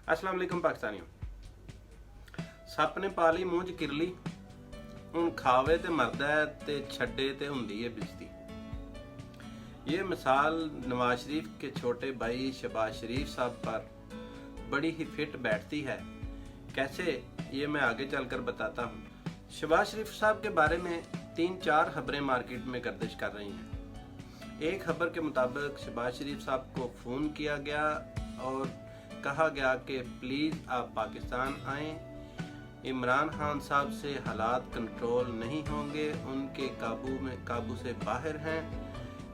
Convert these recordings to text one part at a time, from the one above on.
अस्सलाम वालेकुम पाकिस्तानियों। सप ने पा ली मूंह च किरली, हुण खावे ते मरदा है ते छड्डे ते हुंदी है बिजती। ये मिसाल नवाज शरीफ के छोटे भाई शहबाज शरीफ साहब पर बड़ी ही फिट बैठती है। कैसे, ये मैं आगे चलकर बताता हूँ। शहबाज शरीफ साहब के बारे में 3-4 खबरें मार्केट में गर्दिश कर रही हैं। एक खबर के मुताबिक शहबाज शरीफ साहब को फ़ोन किया गया और कहा गया कि प्लीज़ आप पाकिस्तान आएँ, इमरान खान साहब से हालात कंट्रोल नहीं होंगे, उनके काबू से बाहर हैं,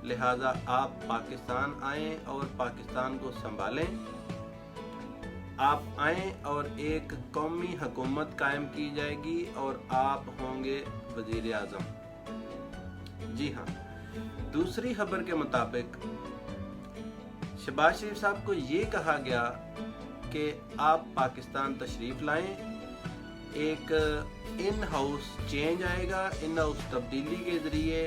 लिहाजा आप पाकिस्तान आएँ और पाकिस्तान को संभालें। आप आएँ और एक कौमी हुकूमत कायम की जाएगी और आप होंगे वज़ीर आज़म। जी हाँ, दूसरी खबर के मुताबिक शहबाज शरीफ साहब को ये कहा गया कि आप पाकिस्तान तशरीफ़ लाएं, एक इन हाउस चेंज आएगा, इन हाउस तब्दीली के ज़रिए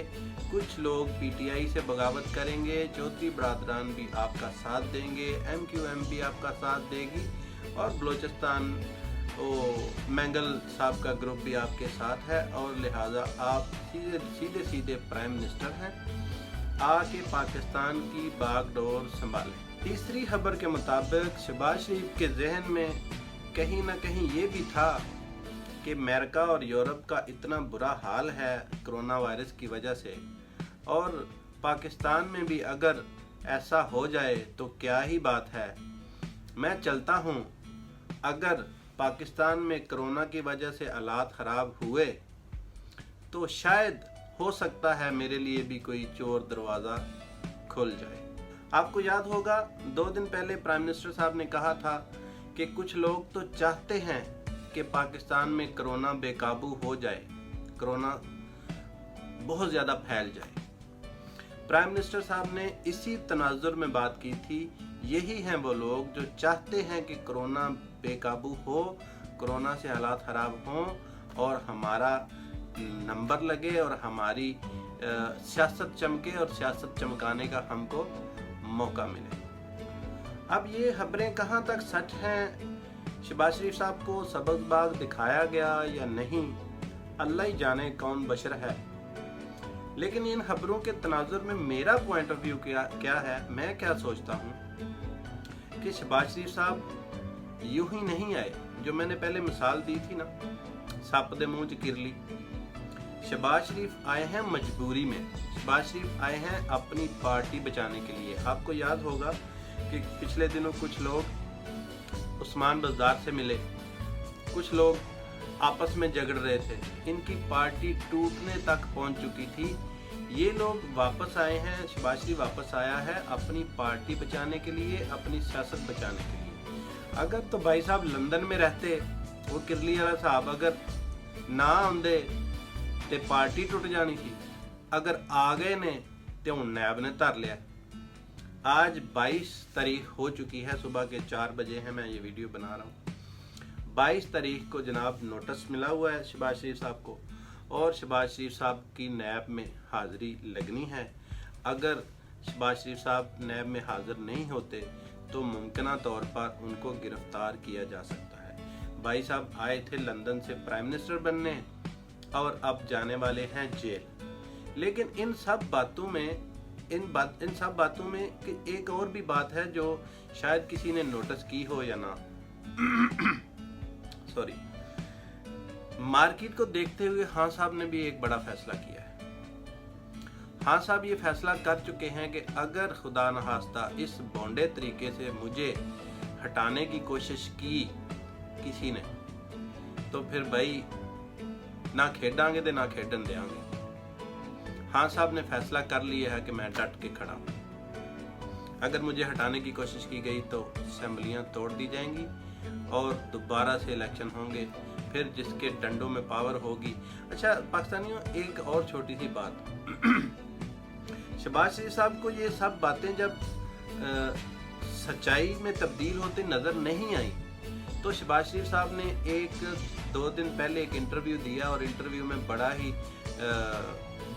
कुछ लोग पीटीआई से बगावत करेंगे, चौधरी बरादरान भी आपका साथ देंगे, एमक्यूएम भी आपका साथ देगी और बलोचिस्तान मैंगल साहब का ग्रुप भी आपके साथ है और लिहाजा आप सीधे प्राइम मिनिस्टर हैं, आके पाकिस्तान की बागडोर संभालें। तीसरी खबर के मुताबिक शहबाज शरीफ के जहन में कहीं ना कहीं ये भी था कि अमेरिका और यूरोप का इतना बुरा हाल है कोरोना वायरस की वजह से, और पाकिस्तान में भी अगर ऐसा हो जाए तो क्या ही बात है। मैं चलता हूँ, अगर पाकिस्तान में कोरोना की वजह से हालात ख़राब हुए तो शायद हो सकता है मेरे लिए भी कोई चोर दरवाज़ा खुल जाए। आपको याद होगा 2 दिन पहले प्राइम मिनिस्टर साहब ने कहा था कि कुछ लोग तो चाहते हैं कि पाकिस्तान में कोरोना बेकाबू हो जाए, कोरोना बहुत ज़्यादा फैल जाए। प्राइम मिनिस्टर साहब ने इसी तनाजुर में बात की थी। यही हैं वो लोग जो चाहते हैं कि कोरोना बेकाबू हो, कोरोना से हालात ख़राब हों और हमारा नंबर लगे और हमारी सियासत चमके और सियासत चमकाने का हमको मौका मिले। अब ये खबरें कहाँ तक सच हैं, शहबाज शरीफ साहब को सबकबाग दिखाया गया या नहीं, अल्लाह ही जाने, कौन बशर है। लेकिन इन खबरों के तनाजुर में मेरा पॉइंट ऑफ व्यू क्या है, मैं क्या सोचता हूँ कि शहबाज शरीफ साहब यूं ही नहीं आए। जो मैंने पहले मिसाल दी थी ना, सप दे मूंह च किरली, शहबाज शरीफ आए हैं मजबूरी में। शहबाज शरीफ आए हैं अपनी पार्टी बचाने के लिए। आपको याद होगा कि पिछले दिनों कुछ लोग उस्मान बज़दार से मिले, कुछ लोग आपस में झगड़ रहे थे, इनकी पार्टी टूटने तक पहुंच चुकी थी। ये लोग वापस आए हैं, शहबाज शरीफ वापस आया है अपनी पार्टी बचाने के लिए, अपनी सियासत बचाने के लिए। अगर तो भाई साहब लंदन में रहते, वो किरली वाला साहब अगर ना आंदे ते पार्टी टूट जानी थी। अगर आ गए ने तो हुण नैब ने धर लिया। आज 22 तारीख हो चुकी है, सुबह के 4 बजे हैं, मैं ये वीडियो बना रहा हूँ। 22 तारीख को जनाब नोटिस मिला हुआ है शहबाज शरीफ साहब को और शहबाज शरीफ साहब की नैब में हाज़िरी लगनी है। अगर शहबाज शरीफ साहब नैब में हाज़िर नहीं होते तो मुमकिन तौर पर उनको गिरफ्तार किया जा सकता है। भाई साहब आए थे लंदन से प्राइम मिनिस्टर बनने और अब जाने वाले हैं जेल। लेकिन इन सब बातों में एक और भी बात है जो शायद किसी ने नोटिस की हो या ना। सॉरी, मार्केट को देखते हुए खान साहब ने भी एक बड़ा फैसला किया है। खान साहब ये फैसला कर चुके हैं कि अगर खुदा न खास्ता इस बौंडे तरीके से मुझे हटाने की कोशिश की किसी ने, तो फिर भाई ना खेडांगे ते ना खेडन देंगे। खान साहब ने फैसला कर लिया है कि मैं डट के खड़ा हूँ। अगर मुझे हटाने की कोशिश की गई तो असेंबलियाँ तोड़ दी जाएंगी और दोबारा से इलेक्शन होंगे, फिर जिसके डंडों में पावर होगी। अच्छा पाकिस्तानियों, एक और छोटी सी बात, शहबाज शरीफ साहब को ये सब बातें जब सच्चाई में तब्दील होती नज़र नहीं आई तो शहबाज शरीफ साहब ने 1-2 दिन पहले एक इंटरव्यू दिया और इंटरव्यू में बड़ा ही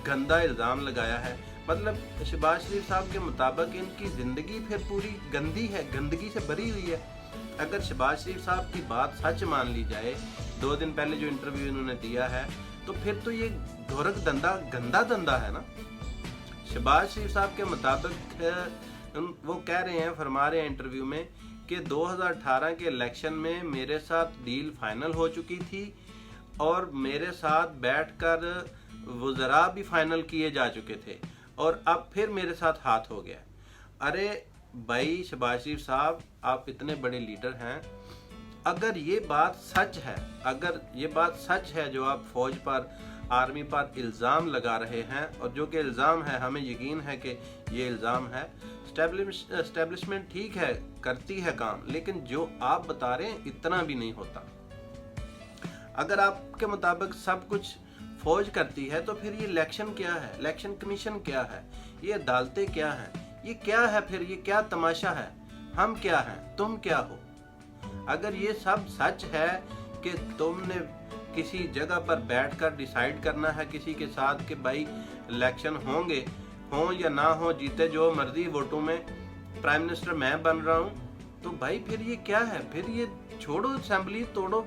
गंदा इल्ज़ाम लगाया है। मतलब शहबाज शरीफ साहब के मुताबिक इनकी ज़िंदगी फिर पूरी गंदी है, गंदगी से भरी हुई है। अगर शहबाज शरीफ साहब की बात सच मान ली जाए, 2 दिन पहले जो इंटरव्यू इन्होंने दिया है, तो फिर तो ये गोरख धंधा गंदा धंधा है ना। शहबाज शरीफ साहब के मुताबिक वो कह रहे हैं, फरमा रहे हैं इंटरव्यू में कि 2018 के इलेक्शन में मेरे साथ डील फाइनल हो चुकी थी और मेरे साथ बैठकर वज़रा भी फाइनल किए जा चुके थे और अब फिर मेरे साथ हाथ हो गया। अरे भाई शहबाज शरीफ साहब, आप इतने बड़े लीडर हैं, अगर ये बात सच है, अगर ये बात सच है जो आप फौज पर, आर्मी पर इल्ज़ाम लगा रहे हैं, और जो कि इल्ज़ाम है, हमें यकीन है कि ये इल्ज़ाम है, एस्टेब्लिशमेंट ठीक है करती है काम, लेकिन जो आप बता रहे हैं इतना भी नहीं होता। अगर आपके मुताबिक सब कुछ फौज करती है तो फिर ये इलेक्शन क्या है, इलेक्शन कमीशन क्या है, ये अदालतें क्या हैं, ये क्या है, फिर ये क्या तमाशा है, हम क्या हैं, तुम क्या हो। अगर ये सब सच है कि तुमने किसी जगह पर बैठकर डिसाइड करना है किसी के साथ कि भाई इलेक्शन हों या ना हो, जीते जो मर्जी वोटों में प्राइम मिनिस्टर मैं बन रहा हूं, तो भाई फिर ये क्या है, फिर ये छोड़ो, असेंबली तोड़ो,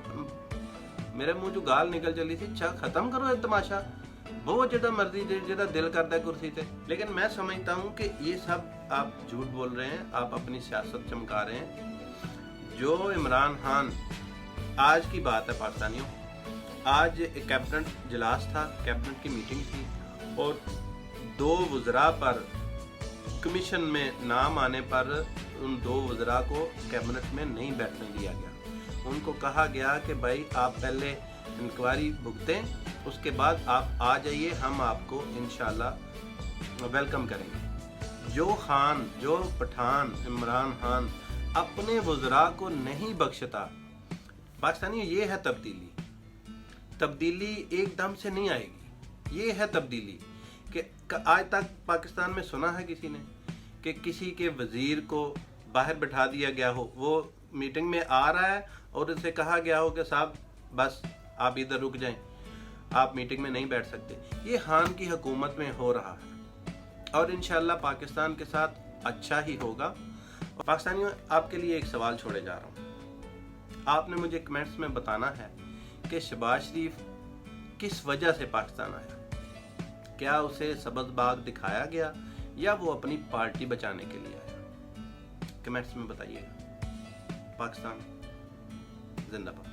मेरे मुंह जो गाल निकल चली थी, खत्म करो ये तमाशा, बहुत ज्यादा मर्जी ज्यादा दिल करता है कुर्सी से। लेकिन मैं समझता हूँ कि ये सब आप झूठ बोल रहे हैं, आप अपनी सियासत चमका रहे हैं। जो इमरान खान, आज की बात है पाकिस्तानियों, आज एक कैबिनेट इजलास था, कैबिनेट की मीटिंग थी और 2 वज़रा पर कमीशन में नाम आने पर उन 2 वज़रा को कैबिनेट में नहीं बैठने दिया गया। उनको कहा गया कि भाई आप पहले इंक्वायरी भुगतें, उसके बाद आप आ जाइए, हम आपको इंशाल्लाह वेलकम करेंगे। जो पठान इमरान खान अपने वज़रा को नहीं बख्शता। पाकिस्तानियों, ये है तब्दीली एकदम से नहीं आएगी। ये है तब्दीली कि आज तक पाकिस्तान में सुना है किसी ने कि किसी के वज़ीर को बाहर बैठा दिया गया हो, वो मीटिंग में आ रहा है और उसे कहा गया हो कि साहब बस आप इधर रुक जाएं, आप मीटिंग में नहीं बैठ सकते। ये खान की हुकूमत में हो रहा है और इंशाल्लाह पाकिस्तान के साथ अच्छा ही होगा। पाकिस्तानियों, आपके लिए एक सवाल छोड़े जा रहा हूँ, आपने मुझे कमेंट्स में बताना है कि शहबाज शरीफ किस वजह से पाकिस्तान आया। क्या उसे सब्ज़ बाग दिखाया गया या वो अपनी पार्टी बचाने के लिए आया? कमेंट्स में बताइएगा। पाकिस्तान जिंदाबाद।